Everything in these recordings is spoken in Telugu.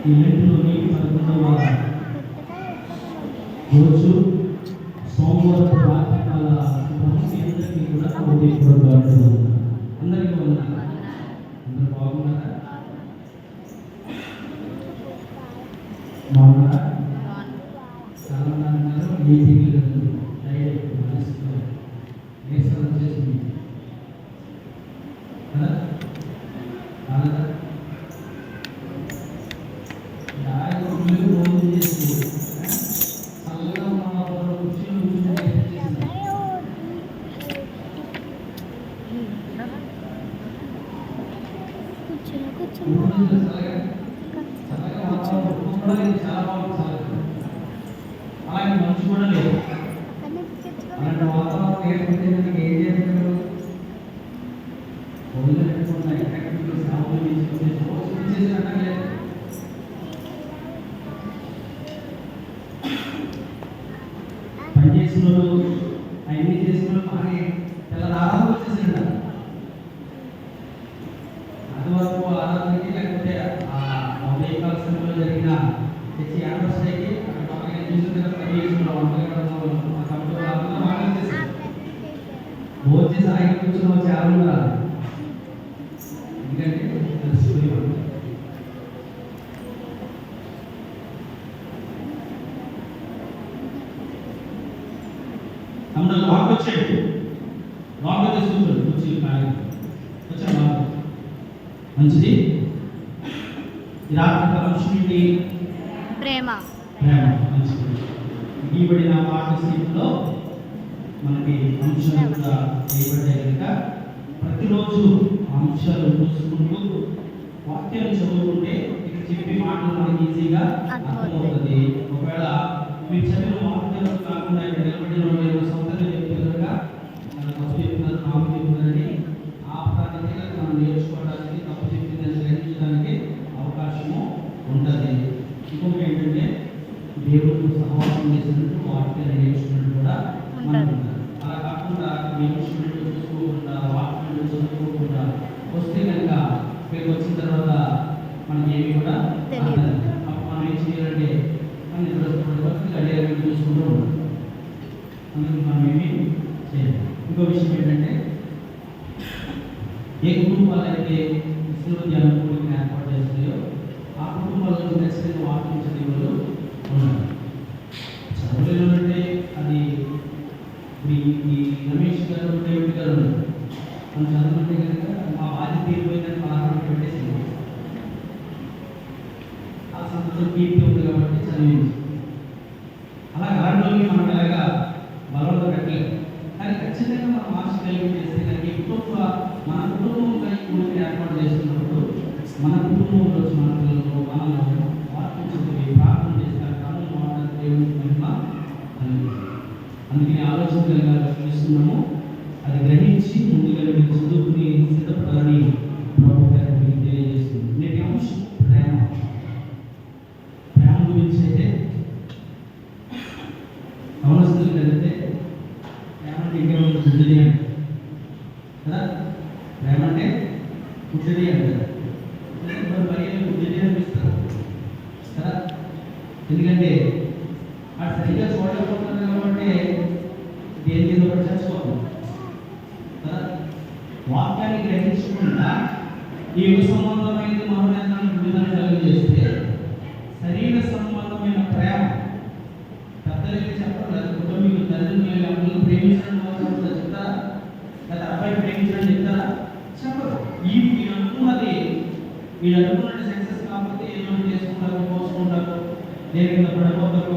ఈ లెంట్లోని 11వ రోజు సోమవారం రాత్రికాల మీ అందరికీ కూడా హృదయపూర్వక అందరికీ వందనాలు. అందరూ బాగున్నారా? బాగున్నారా? చాలా మంది అన్నారు మీటింగ్ డైరెక్ట్ మనసులో నేర్చడం చేసింది కదా కాదా? అలాగే మంచు కూడా లేదు. అలాంటి వాతావరణం లేకపోతే మనకి ఏం చేస్తారు? పనిచేసిన వాళ్ళు అవన్నీ చేసిన వాళ్ళు బాగా చాలా ఆరాధన వచ్చేసిండ అంతవరకు ఆరాధనకి లేకపోతే ఉదయకాల సమయంలో జరిగిన తెచ్చి యానివర్సరీకి అక్కడ బాగా చూసిన పని చేసుకున్నాం. భోజనం సాయి కూర్చున్న చాలా రాదు, ఎందుకంటే తెలిసిపోయి আমরা লক হচ্ছে লক হতে শুরু হচ্ছে వచ్చా লক మంచిది. ఈ రాత్రి కలవచ్చింది ప్రేమ మంచిది. ఇవ్వబడిన పాట సీట్లో మనకి అంశాలు కూడా చేయబడ్డాయి కనుక ప్రతిరోజు అంశాలు చూసుకుంటూ వాక్యాలు చదువుకుంటే ఇక్కడ చెప్పే మాటలు మనకి ఈజీగా అర్థమవుతుంది. ఒకవేళ మీరు చదివిన వాక్యాలు కాకుండా ఇక్కడ నిలబడిన సొంతంగా చెప్తే కనుక తప్పు చెప్తున్నారు నాకు చెప్తున్నారని ఆ ప్రాంతంగా మనం నేర్చుకోవడానికి తప్పు చెప్పిందని గ్రహించడానికి అవకాశము ఉంటుంది. ఇంకొకటి ఏంటంటే దేవుడు సహవాసం చేసినట్టు వాక్యాలు నేర్చుకున్నట్టు కూడా మనం అలా కాకుండా ఇన్స్ట్రుమెంట్ చూసుకోకుండా వాక్యాలు చదువుకోకుండా వస్తే కనుక ఇక్కడికి వచ్చిన తర్వాత మనకి ఏమి కూడా అప్పుడు మనం ఏం చేయాలంటే గడియారం చూసుకుంటూ ఉంటాం. అందుకు మనం ఏమి చేయాలి. ఇంకో విషయం ఏంటంటే ఏ కుటుంబాలు అయితే విశ్వవిద్యాలయం కూడికను ఏర్పాటు చేస్తాయో ఆ కుటుంబాల్లో ఖచ్చితంగా వాక్యం చదివేవాళ్ళు ఉన్నారు. చదవలేదంటే అది ఈ రమేష్ గారు డేవిడ్ గారు ఉన్నారు. మనం చదవమంటే కనుక మా బాధ్యత తీరిపోయిందని పలానా పెట్టేసింది. ఆ సందర్భంలో కీర్తి ఉంది కాబట్టి చదివింది. అలా గాడిలోకి మనం ఎలాగా బలంలో పెట్టలేదు. కానీ ఖచ్చితంగా మనం మార్చి కలిగి చేస్తే కనుక మన కుటుంబంగా ఈ కూడికను ఏర్పాటు చేస్తున్నప్పుడు మన కుటుంబంలో మన పిల్లలు మనలో వాక్యం చదివి ప్రార్థన చేస్తారు. క్రమం వాడడం దేవునికి మహిమ కలిగింది. అందుకని ఆలోచన కలిగా చూస్తున్నాము. అది గ్రహించి ముందుగా మీరు చదువుకుని సిద్ధపడాలని ప్రభు గారు మీకు తెలియజేస్తుంది. నేటి అంశం ప్రేమ గురించి అయితే అవసరం కలిగితే ప్రేమ అంటే ఇంకేమో పుట్టిది అంటారు కదా. ప్రేమ అంటే పుట్టిది అంటారు. మరి పుట్టిది అనిపిస్తారు కదా. ఎందుకంటే అది సరిగ్గా చూడకపోతున్నారు కాబట్టి దేని మీద ఒకటి చచ్చిపోతుంది కదా. వాక్యాన్ని గ్రహించకుండా ఈ యుగ సంబంధమైన మనోనేతాన్ని విడుదల కలిగజేస్తే శరీర సంబంధమైన ప్రేమ పెద్దలకి చెప్పడం కుటుంబీకులు తల్లిదండ్రులు అందరూ ప్రేమించడం చెప్తారా? లేదా అబ్బాయి ప్రేమించడం చెప్తారా? చెప్పరు. వీళ్ళు అనుకున్నట్టు సక్సెస్ కాకపోతే ఏదో చేసుకుంటారు, పోసుకుంటారు, దేని కింద పడిపోతారు,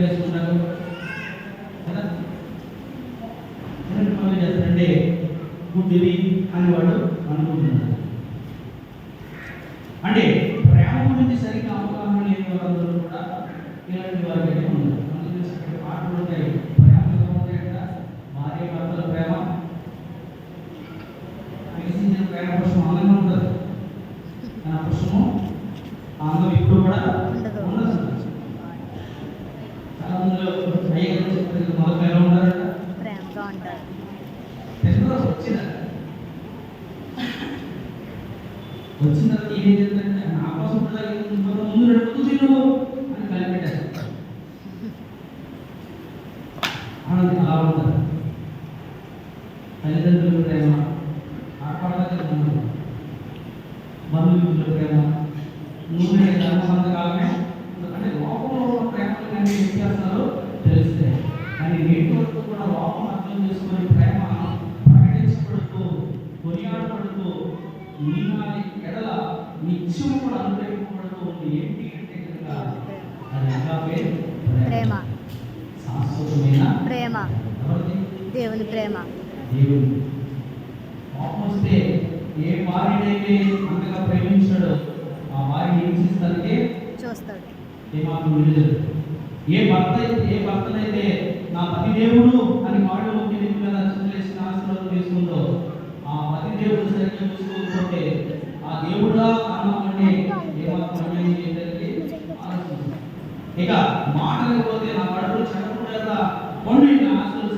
వేసుకుంటారు కదా. పనులు చేస్తారంటే గుడ్డిది అని వాడు అనుకుంటున్నాడు. అంటే ప్రేమ గురించి సరిగ్గా అవగాహన లేని వాళ్ళందరూ కూడా ఇలాంటి వారికైతే ఉన్నారు. అందుకని పాటలు ఉంటాయి. ప్రేమ ఉంటాయంట, భార్య భర్తల ప్రేమ వికసించిన ప్రేమ పుష్పం అందంగా ఉంటుంది. ఆ పుష్పము అందం ఇప్పుడు కూడా ఉండదు. చాలా మందిలో మొదలు ఎలా ఉంటారంట, ప్రేమగా ఉంటారు. వచ్చిన వచ్చిన తర్వాత ఏం చేస్తారంటే నా కోసం ముందు నడుపుతూ తిను అని కలిపెట్టారు. అలా ఉంటారు తల్లిదండ్రుల ప్రేమ, ఆడపడతారు బంధువుల ప్రేమ, నూనె ధర్మసంతకాలమే అంటే లోకంలో ఉన్న ప్రేమలు కానీ ఏం చేస్తారో తెలిస్తే, కానీ నేటి వరకు కూడా లోకం అర్థం చేసుకుని ప్రేమ ప్రకటించబడుతూ కొనియాడబడుతూ నియమాలి ఎడల నిత్యం కూడా అనుగ్రహింపబడుతూ ఉంది. ఏంటి అంటే కనుక అది అలాగే ప్రేమ, శాశ్వతమైన ప్రేమ, దేవుని ప్రేమ. దేవుడు కోపం వస్తే ఏ భార్యనైతే అంతగా ప్రేమించాడో ఆ భార్యని హింసిస్తానికే చూస్తాడు. ఏమాత్రం విడుదల. ఏ భర్తనైతే నా పతి దేవుడు అని వాడు కింది మీద చింతలేసిన ఆశీర్వాదం తీసుకుందో ఆ పతి దేవుడు సరిగ్గా చూసుకోకపోతే ఆ దేవుడా అన్నమంటే ఏమాత్రం అన్యాయం చేయడానికి ఆలోచించాడు. ఇక మాట లేకపోతే నా కడుపులో చెడకుండా కొన్ని ఆశలు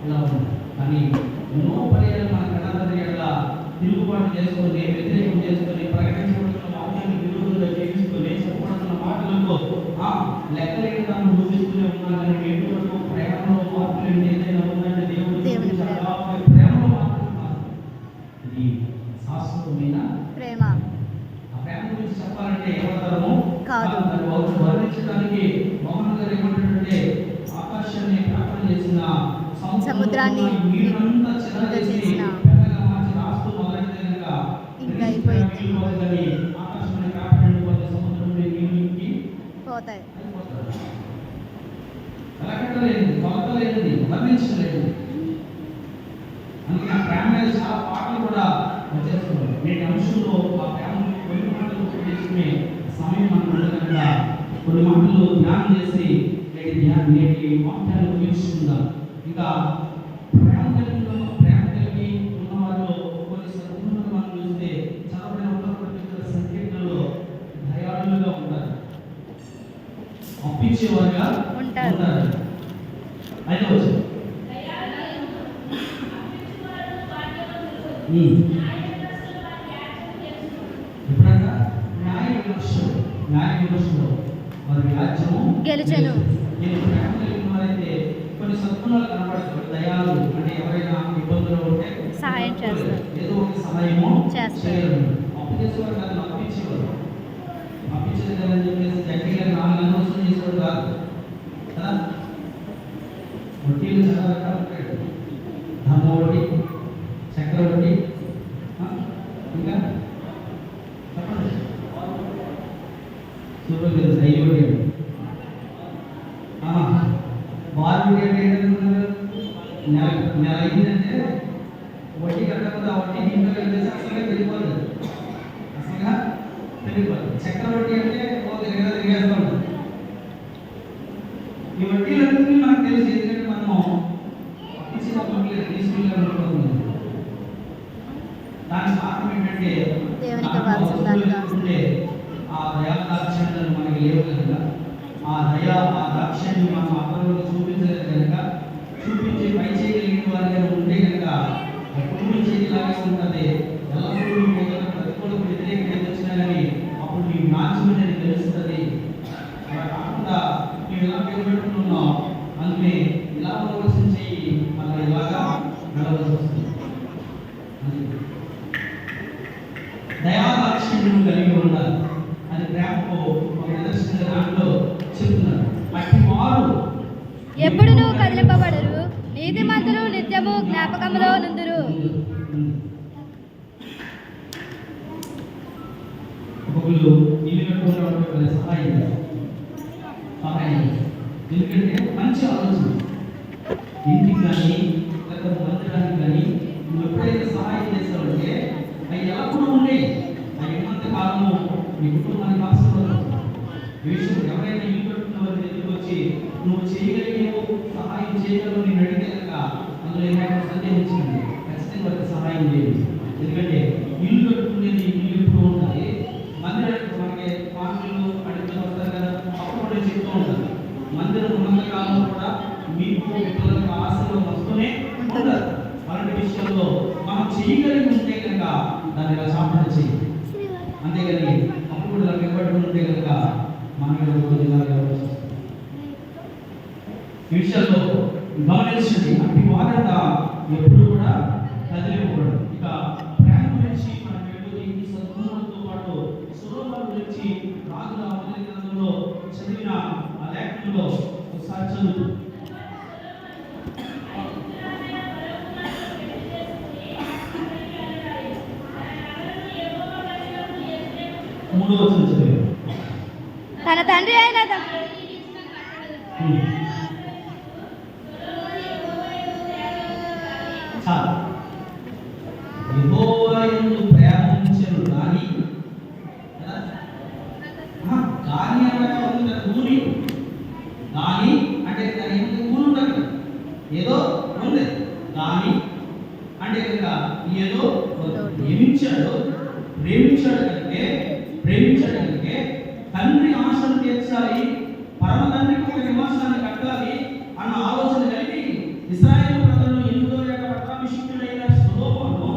ఇలా ఉంది. కానీ ఎన్నో పర్యాలు మన కళాకారుల తిరుగుబాటు చేసుకొని వ్యతిరేకం చేసుకొని ప్రకటించబడుతున్న వాక్యాన్ని విరోధంగా జీవించుకొని చెప్పబడుతున్న మాటలకు లెక్కలేని దాన్ని చూపిస్తూనే ఉన్నా కానీ ఎటు వరకు ప్రేమలో మార్పులు ఏదైనా ఉందంటే దేవుడు ప్రేమలో మార్పులు. ఇది శాశ్వతమైన ప్రేమ. ఆ ప్రేమ గురించి చెప్పాలంటే ఏమంటారో కాదు, వర్ణించడానికి మోహన్ గారు ఏమంటారంటే ఆకాశాన్ని ప్రార్థన చేసిన సముద్రాన్ని చేసిన ఇంకా అయిపోయింది పోతాయి. అందుకే ఆ ప్రేమ మీద చాలా పాటలు కూడా వచ్చేస్తున్నారు. నేటి అంశంలో ఆ ప్రేమ కొన్ని మాటలు చేసుకునే సమయం మనకు కనుక కొన్ని మాటలు ధ్యానం చేసి నేటి వాక్యాలు తెలుసుకుందాం. ఇంకా ప్రేమ కలిగి ఉన్న వారిలో కొన్ని సందర్భాలు మనం చూస్తే చదవబడిన ఉత్తర సంకీర్తనలో దయాళులుగా ఉంటారు, అప్పించేవారుగా ఉంటారు. అయితే వచ్చి ఎప్పుడన్నా న్యాయ విమర్శలో వారి వ్యాజ్యము గెలిచెను. నేను ప్రేమ కలిగిన వారైతే కొన్ని సత్గుణాలు కనబడతాయి. దయాలు అంటే ఎవరైనా ఇబ్బందులు ఉంటే సహాయం చేస్తారు, ఏదో ఒక సహాయము చేస్తారు. అప్పు చేసేవారు కాదు, అప్పించేవారు. అప్పించేది అని చెప్పేసి జగ్గిగా 4 నెలలు వసూలు చేసేవాడు కాదు కదా. వడ్డీలు చాలా రకాలు ఉంటాయి. ధర్మ వడ్డీ, చక్ర వడ్డీ, ఇంకా చెప్పండి సూపర్ కదా. దైవ వడ్డీ బాల్ అంటే నెల అయిందంటే వడ్డీ కట్టకపోతే ఆ వడ్డీ ఇంట్లో వెళ్ళేసి అసలుగా తెలియపోతుంది. చక్రవడ్డీ అంటే తిరిగేస్తూ ఉంటుంది. ఈ వడ్డీలన్నీ మనకు తెలిసి ఎందుకంటే మనము ఇచ్చినప్పుడు తీసుకెళ్ళాలనుకుంటుంది. దాని కారణం ఏంటంటే ఉండే ఆ దయాదాక్షిణ్యాలు మనకి లేవు కనుక, ఆ దాక్షిణ్యం మనం అపరంలో చూపించలేదు కనుక, చూపించి పై చేయగలిగిన వారిగా ఉంటే కనుక ఎప్పుడు చేయలాగే ఉంటుంది. ఎల్లప్పుడూ ప్రతికూలకు వ్యతిరేకంగా వచ్చినా కానీ అప్పుడు మీ నాశనం అనేది తెలుస్తుంది. అలా కాకుండా మేము ఎలా పెట్టుకుంటున్నాం అందుకే ఇలా ఉండవలసిన చెయ్యి మళ్ళీ ఇలాగా నడవలసి వస్తుంది. దయాదాక్షిణ్యం కలిగి ఉండాలి అని ప్రేమకు ఒక నిదర్శన దాంట్లో చెప్తున్నారు. అట్టి వారు ఎప్పుడునూ కదిలింపబడరు, నీతిమంతులు నిత్యము జ్ఞాపకములో నుందురు. ఒకళ్ళు ఇల్లు కట్టుకునే సహాయం ఎందుకంటే మంచి ఆలోచన. ఇంటికి కానీ లేకపోతే మందిరానికి కానీ నువ్వు ఎప్పుడైతే సహాయం చేస్తావంటే అవి ఎలా కూడా ఉండేవి. అవి ఉన్నంత కాలము నీ కుటుంబానికి ఆశీర్వాదం. విషయం ఎవరైనా ఇల్లు కట్టుకున్న వారి దగ్గరికి వచ్చి నువ్వు చేయగలిగేవో సహాయం చేయగలవు నేను అడిగితే కనుక అందులో ఏమైనా సందేహం వచ్చింది, ఖచ్చితంగా వారికి సహాయం చేయండి. ఎందుకంటే ఇల్లు కట్టుకునేది ఇల్లు ఎప్పుడు ఉండాలి. మందిరానికి మనకి పాటలు అడుగుతూ వస్తారు కదా, అప్పుడు చెప్తూ ఉంటారు. మందిరం ఉన్నంత కాలంలో కూడా మీకు మీ పిల్లలకు ఆశలు వస్తూనే ఉంటారు. అలాంటి విషయాల్లో మనం చేయగలిగి ఉంటే కనుక దాన్ని ఇలా సాధన చేయాలి. అంతేగాని అప్పుడు కూడా ఇలా నిలబడి ఉంటే కనుక మన మీద రోజు ఇలా వ్యవహరిస్తుంది. ఈ విషయాల్లో గమనించండి. అట్టి వారంట ఎప్పుడు కూడా కదిలివ్వకూడదు. ఇక ప్రేమ గురించి మనం వెళ్ళి ఈ సద్గుణాలతో పాటు సులోభాల గురించి రాజుల మొదటి గ్రంథంలో చదివిన ఆ లేఖనంలో ఒకసారి చదువు. 3వ వచనం చదివారు. తన తండ్రి అయిన యెహోవా యందు ప్రేమించెను గాని గాని అంటే ఊరి గాని అంటే దాని ఊరు ఉండదు, ఏదో ఉంది. గాని అంటే కనుక ఏదో ప్రేమించాడు కంటే తండ్రి ఆశను తీర్చాలి, పరమ తండ్రికి ఒక నివాసాన్ని కట్టాలి అన్న ఆలోచన కలిగి ఇశ్రాయేలు ప్రజలను 8వ ఏట పట్టాభిషిక్తుడైన సొలొమోను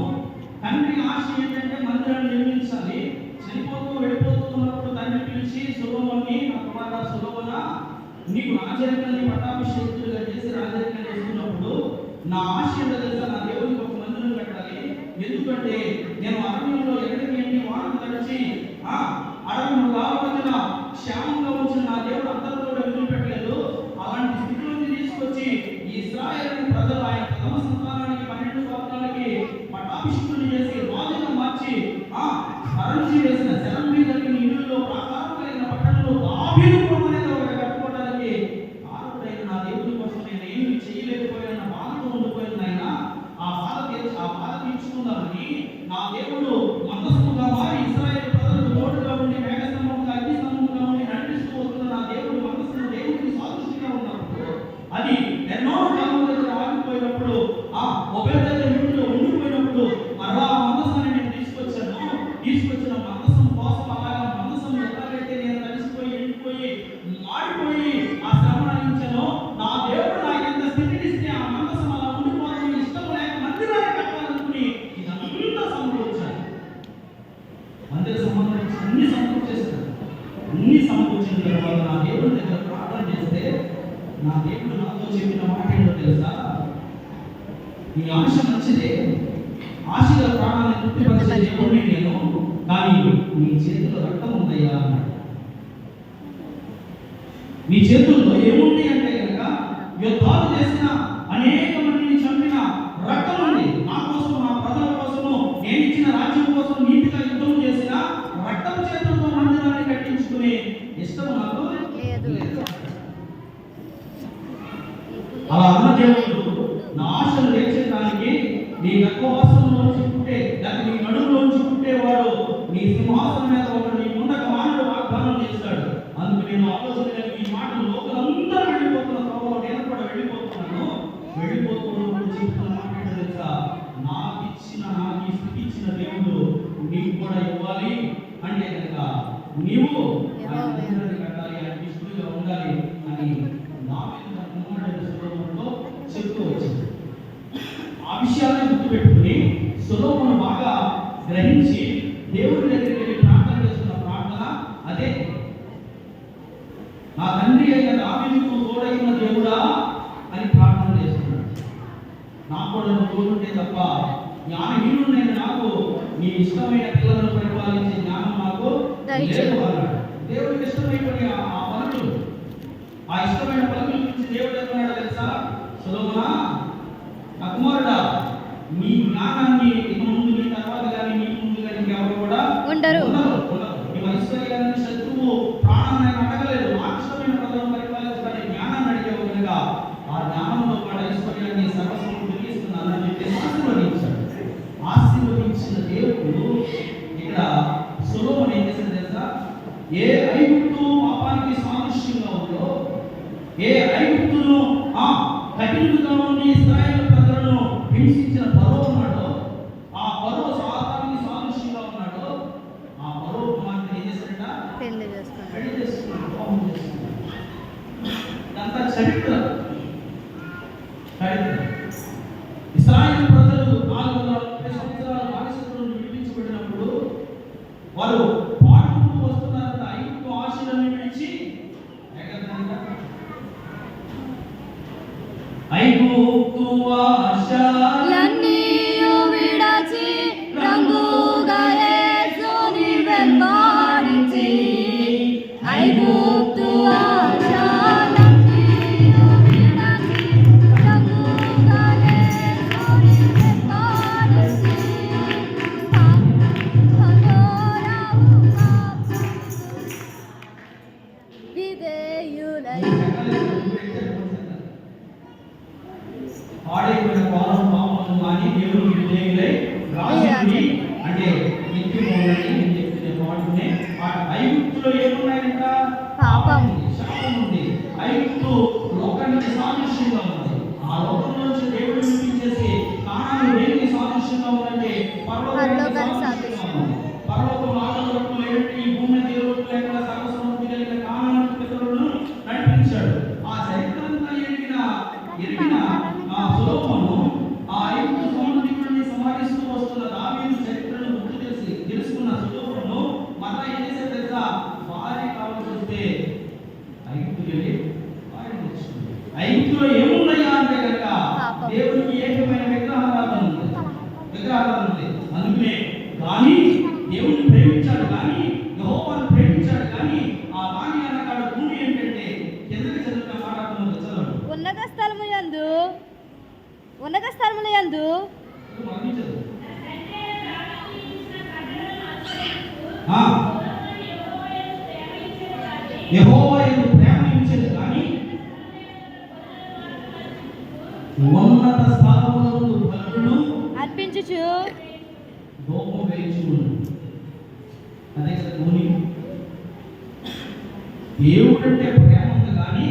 తండ్రి ఆశ ఏంటంటే మందిరాన్ని నిర్మించాలి. వెళ్ళిపోతూ ఉన్నప్పుడు తండ్రి పిలిచి సొలొమోన్ని, నా కుమారుడా సొలొమోనా, నీకు రాజరికాన్ని పట్టాభిషిక్తుడిగా చేసి రాజరికం చేస్తున్నప్పుడు నా ఆశ ఏంటో తెలుసా, నా దేవునికి ఒక మందిరం కట్టాలి. ఎందుకంటే నేను అరణ్యంలో ఎక్కడికి వారం తడిచి అడవులు కావాల్సిన క్షేమంగా ఉంచిన నా దేవుడు అందరితో వదిలిపెట్టలేదు. అలాంటి స్థితిలోకి తీసుకొచ్చి ఈ ఇశ్రాయేలు ప్రజలు ఆయన ప్రథమ సంతానానికి 12 గోత్రాలకి పట్టాభిషిక్తులు చేసి రాజుగా మార్చి కరెన్సీ వేసిన శరం మీద ఇల్లులో ప్రాకారం కలిగిన పట్టణంలో దావీదుపురం అనేది ఒకటి కట్టుకోవడానికి కారణమైన నా దేవుడి కోసం నేను ఏమి చేయలేకపోయిన బాధతో ఉండిపోయిన ఆయన ఆ బాధ తీర్చుకుందామని నా దేవుడు మందసముగా మారి ఇశ్రాయేలు ప్రజలకు తోడుగా ఉండి మేఘస్తంభంగా అగ్నిస్తంభంగా ఉండి నడిపిస్తూ వస్తున్న నా దేవుడు మందసము దేవుడికి సాదృశ్యంగా ఉన్నప్పుడు అది ఎన్నో కాలం దగ్గర ఆగిపోయినప్పుడు ఒబేదెదోము ఇంట్లో ఉండిపోయినప్పుడు మరలా మందసాన్ని నేను తీసుకొచ్చిన మందసం కోసం అలాగా మందసం ఎలాగైతే నేను కలిసిపోయి ఎండిపోయి మాడిపోయి ఆ శ్రమ అనుభవించానో నా దేవుడు నాకు ఎంత స్థితినిస్తే ఆ మందసం అలా ఉండిపోవడం ఇష్టం లేక మందిరాన్ని కట్టాలనుకుని ఇదంతా సమకూర్చాను. మందిర సంబంధం అన్ని సమకూర్చేస్తాను. అన్ని సమకూర్చిన తర్వాత నా దేవుడి దగ్గర ప్రార్థన చేస్తే నా దేవుడు నాతో చెప్పిన మాట ఏంటో తెలుసా, నీ ఆశ మంచిదే, ఆశల ప్రాణాన్ని తృప్తిపరిచే దేవుడిని నేను, కానీ నీ చేతిలో రక్తం ఉందయ్యా అన్నాడు. నీ చేతుల్లో ఏముంది అంటే కనుక యుద్ధాలు చేసిన అనేక మందిని చంపిన రక్తం ఉంది. నా కోసం, నా ప్రజల కోసము, నేను ఇచ్చిన రాజ్యం కోసం నీతిగా యుద్ధం చేసిన రక్తం చేతులతో మందిరాన్ని కట్టించుకునే ఇష్టం నాకు లేదు. అలా అన్న దేవుడు నా ఆశలు తీర్చడానికి నీ గర్భవాసంలోంచి పుట్టే లేక నీ నడుములోంచి పుట్టేవాడు నీ సింహాసనం మీద ఒకడు నీ ముందక మానవుడు వాగ్దానం చేస్తాడు. అందుకు నేను ఆలోచన కలిగి ఈ మాటలు లోకలందరూ వెళ్ళిపోతున్న త్రోవలో నేను కూడా వెళ్ళిపోతున్నప్పుడు చెప్తున్న మాట ఏంటో తెలుసా, నాకు ఈ స్థితి ఇచ్చిన దేవుడు నీకు కూడా ఇవ్వాలి అంటే కనుక నీవు కట్టాలి, ఆయన ఇష్టంగా ఉండాలి అని నా మీద సొలొమోనుతో చెప్తూ వచ్చింది. ఆ విషయాన్ని గుర్తుపెట్టుకుని సొలొమోను బాగా గ్రహించి దేవుడి దగ్గరికి వెళ్ళి ప్రార్థన చేస్తున్న ప్రార్థన అదే, నా తండ్రి అయిన దావీదుకు తోడైన దేవుడా అని ప్రార్థన చేస్తున్నాడు. నాకు కూడా నువ్వు తోడుంటే తప్ప జ్ఞానహీనుడైన నాకు నీ ఇష్టమైన పిల్లలను పరిపాలించే జ్ఞానం నాకు లేదు అన్నాడు. దేవుడికి ఇష్టమైపోయిన ఆ ఇష్టమైన పలుకుల గురించి దేవుడు ఏమన్నాడు తెలుసా, సొలొమోనా, నా కుమారుడా, నీ జ్ఞానాన్ని ఇక ముందు నీ తర్వాత కానీ నీ ముందు కానీ ఎవరు కూడా ఉండరు. నీ ఐశ్వర్యాన్ని శత్రువు ప్రాణాన్ని అడగలేదు. నాకు ఇష్టమైన ప్రజలను పరిపాలించడానికి జ్ఞానాన్ని అడిగేవు కనుక ఆ జ్ఞానంలో పాటు ఐశ్వర్యాన్ని సర్వస్వం తెలియస్తున్నానని చెప్పి ఆశీర్వదించిన దేవుడు ఇక్కడ సొలొమోను ఏం చేశాడు తెలుసా, ఏ ఐగుప్తు పాపానికి సాదృశ్యంగా ఉందో, ఏ ఐగుప్తును కఠినంగా ఉండి ఇశ్రాయేలు ప్రజలను హింసించిన ఫరో ఉన్నాడో, ఆ ఫరో సాతానికి సాదృశ్యంగా ఉన్నాడో, ఆ ఫరో కుమార్తె ఏం చేశాడట, పెళ్లి చేసుకున్నాడు. ఇదంతా చరిత్ర. ఇశ్రాయేలు వారు పాడుకుంటూ వస్తున్నారంట. ఐగుప్తు ఆశలను విడిచి ఐగుప్తు ఆశలన్నీ విడచి రంగుగా యేసుని వెంబడించి ఐగుప్తు ఆశలన్నీ విడచి రంగుగా యేసుని వెంబడించి విధేయులై పాడైపోయిన పాలం పాపము కానీ దేవునికి విధేయులై రాజుని అంటే నిత్యమౌనని నేను చెప్తున్న పాటనే ఐగుప్తులో ఏమున్నాయంట? పాపం, శాపం ఉంది. ఐగుప్తు లోకానికి సాదృశ్యంగా ఉంది. ఆ లోకంలో నుంచి దేవుడు విడిపించేసి కానాను దేనికి సాదృశ్యంగా ఉందంటే పరలోకానికి సాదృశ్యంగా ఉంది. పరలోకం ఆగలకు లేని ఈ భూమి దేవుడు లేక సర్వసమృద్ధి కలిగిన కానాను పితరులను నడిపించాడు. ఆ చరిత్రంతా ఎరిగిన ఆ సొలొమోను ఆ ఐగుప్తు సంబంధికుడిని సంహరిస్తూ వస్తున్న దావీదు చరిత్రను గుర్తు తెలుసుకున్న సొలొమోను మరలా ఏం చేశాడు తెలుసా? భార్య కావాల్సి వస్తే ఐగుప్తు వెళ్ళి భార్య తెచ్చుకుంది. ఐగుప్తులో ఏమున్నాయా అంటే కనుక దేవుడికి ఏకమైన విగ్రహారాధన ఉంది. అందుకనే కానీ దేవుడిని ప్రేమించాడు, కానీ యెహోవాను ప్రేమించాడు, కానీ ఆ వాణి అన్నకాడు భూమి ఏంటంటే కిందకి చదివిన మాట చదవండి. ఉన్నత స్థలముల యందు యెహోవా యందు ప్రేమించేది కానీ ఉన్నత స్థలములందు బలులను అర్పించుచు ధూపం వేయించును. అదే ధోని దేవుడంటే ప్రేమ ఉంది కానీ,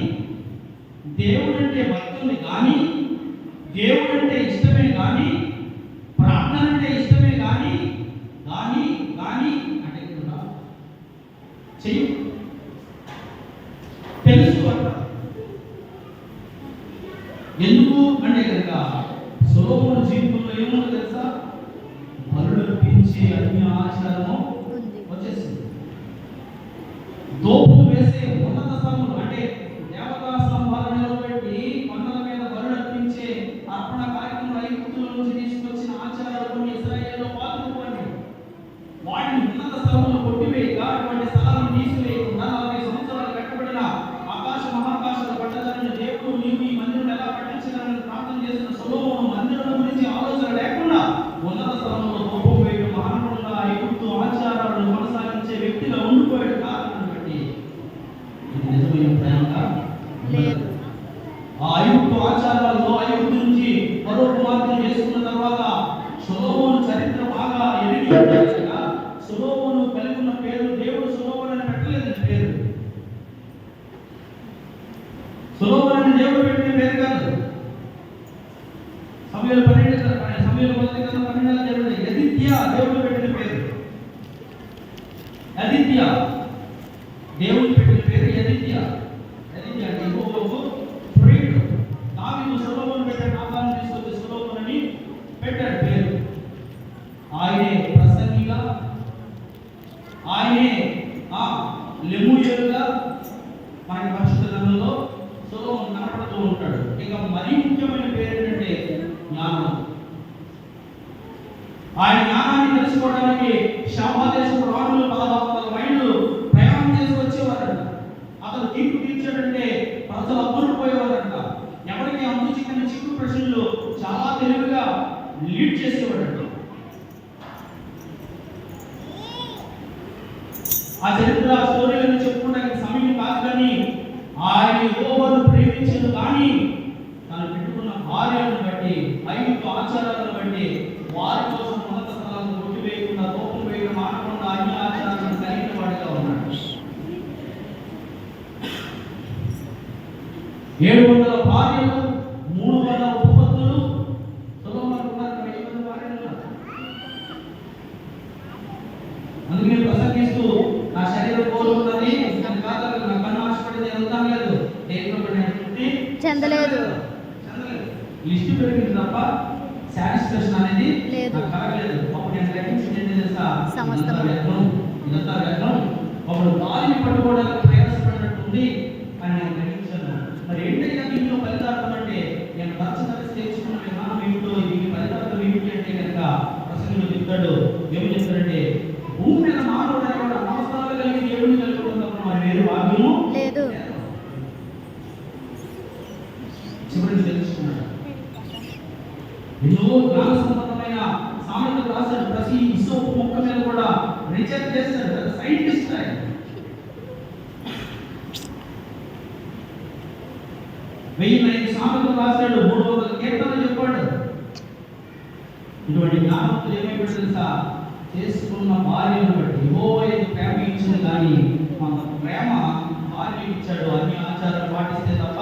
దేవుడంటే భక్తి ఉంది కానీ, దేవుడంటే ఇష్టమే కానీ, ప్రార్థన అంటే ఇష్టమే కానీ కానీ కానీ అంటే కూడా చెయ్యి తెలుసు అంట. ఎందుకు అంటే కనుక సొలొమోను జీవితంలో ఏముందో తెలుసా? బలులు పెంచే అన్య ఆచారము వచ్చేసింది. ధూపం వేసే ఉన్నత స్థలములు అంటే దేవతా స్తంభాలు నిలబెట్టి కొండల మీద బలులు అర్పించే అర్పణ కార్యక్రమం ఐగుప్తుల నుంచి తీసుకొచ్చిన ఆచారాలు కొన్ని ఇశ్రాయేలులో పాల్గొని వాటిని ఉన్నత స్థలములు కొట్టివేయక అటువంటి స్థలాలను తీసివేయకుండా 40 సంవత్సరాలు కట్టబడిన ఆకాశ మహాకాశాల పట్టణాలను దేవుడు నీవు ఈ మందిరం ఎలా కట్టించాలని ప్రార్థన చేసిన సొలొమోను మందిరం గురించి ఆలోచన లేకుండా ఉన్నత స్థలంలో ధూపం వేయడం మహానుభావుగా ఐగుప్తు ఆచారాలను కొనసాగించే వ్యక్తిగా ఉండిపోయాడు. కారణం బట్టి ఇది నిజమైన ప్రేమగా లేదు. ఆ ఐగుప్తు ఆచారాల్లో ఐగుప్తు నుంచి మరో కుమార్తెను చేసుకున్న తర్వాత సొలొమోను చరిత్ర బాగా ఎరిగి ఉండగా సొలొమోను కలిగి ఉన్న పేరు దేవుడు సొలొమోను అని పెట్టలేదు. పేరు సొలొమోను అని దేవుడు పెట్టిన పేరు కాదు. సమూయేలు 12 యెదిద్యా దేవుడు పెట్టిన పేరు. యెదిద్యా దేవుడు పెట్టిన పేరు యెదిద్యా. యెదిద్యా అంటే యెహోవాకు ప్రియుడు. దావీదు సొలొమోను పెట్టిన నామాన్ని తీసుకొచ్చి సొలొమోను అని పెట్టాడు పేరు. ఆయనే ప్రసంగిగా, ఆయనే లెమూయేలుగా మనకి పరిశుద్ధ గ్రంథంలో సొలొమోను కనపడుతూ ఉంటాడు. ఇక మరీ ముఖ్యమైన పేరు ఏంటంటే జ్ఞానం. ఆయన జ్ఞానాన్ని తెలుసుకోవడానికి శాపాదేశపు రాజులు 1600 మైళ్ళు ప్రయాణం చేసి వచ్చేవారంట. అతను తీర్పు తీర్చాడంటే ప్రజలు అబ్బురుపోయేవారంట. ఎవరికి అంతు చిక్కని చిక్కు ప్రశ్నలు చాలా తెలివిగా లీడ్ చేసేవాడంట. ఆ చరిత్ర స్టోరీలను చెప్పుకోవడానికి సమయం కాదు, కానీ ఆయన యెహోవాను ప్రేమించను కానీ తను పెట్టుకున్న భార్యలను బట్టి ఐగుప్తు ఆచారాలను బట్టి వారి కోసం ఉన్నత స్థలాలను కొట్టివేయకుండా ధూపం వేయడం మానకుండా అన్ని ఆచారాలను కలిగిన వాడిగా ఉన్నాడు. 700 భార్యలు, 300 ఉపపత్తులు. సొలొమోనుకు ఉన్నారు 700 భార్యలు. అందుకే ప్రసంగిస్తూ నా శరీరం కోరుకున్నది నేను కాదు, నా కన్ను ఆశపడి నేను వద్దాం లేదు, చెందలేదు. లిస్టు పెరిగింది తప్ప సాటిస్ఫాక్షన్ అనేది నాకు కలగలేదు. అప్పుడు నేను గ్రహించింది ఏంటి తెలుసా? ఇదంతా వ్యర్థం. ఒకడు గాలిని పట్టుకోవడానికి ప్రయాసపడినట్టుంది అని నేను గ్రహించాను. మరి ఏంటంటే దీంట్లో ఫలితార్థం అంటే నేను తరచు తెచ్చుకున్న విధానం ఏమిటో, దీని ఫలితార్థం ఏమిటి అంటే కనుక ప్రసంగంలో చెప్తాడు. ఏమి చెప్తాడంటే భూమి మీద మానవుడు అనేవాడు అవసరాలు కలిగి దేవుడిని కలుగుతున్నప్పుడు మరి వేరే భాగ్యము లేదు. చివరికి తెలుసుకున్నాడు. ఎన్నో జ్ఞాన సంబంధమైన సామెతలు రాశాడు. ప్రతి ఇసోపు మొక్క మీద కూడా రీసెర్చ్ చేస్తాడు. పెద్ద సైంటిస్ట్ ఆయన. 1000 సామెతలు రాశాడు. 300 కీర్తనలు చెప్పాడు. ఇటువంటి జ్ఞానవంతులు ఏమైపోయాడు తెలుసా? చేసుకున్న భార్యను బట్టి యెహోవాకు ప్రేమ ఇచ్చింది, కానీ మన ప్రేమ భార్య ఇచ్చాడు. అన్ని ఆచారాలు పాటిస్తే తప్ప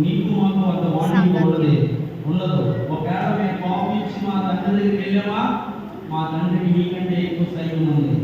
నీకు మాకు అంత వాణి ఉండదు. ఒకవేళ మేము కోపం ఇచ్చి మా తండ్రి దగ్గరికి వెళ్ళామా, మా తండ్రికి నీకంటే ఎక్కువ సైన్యం ఉంది.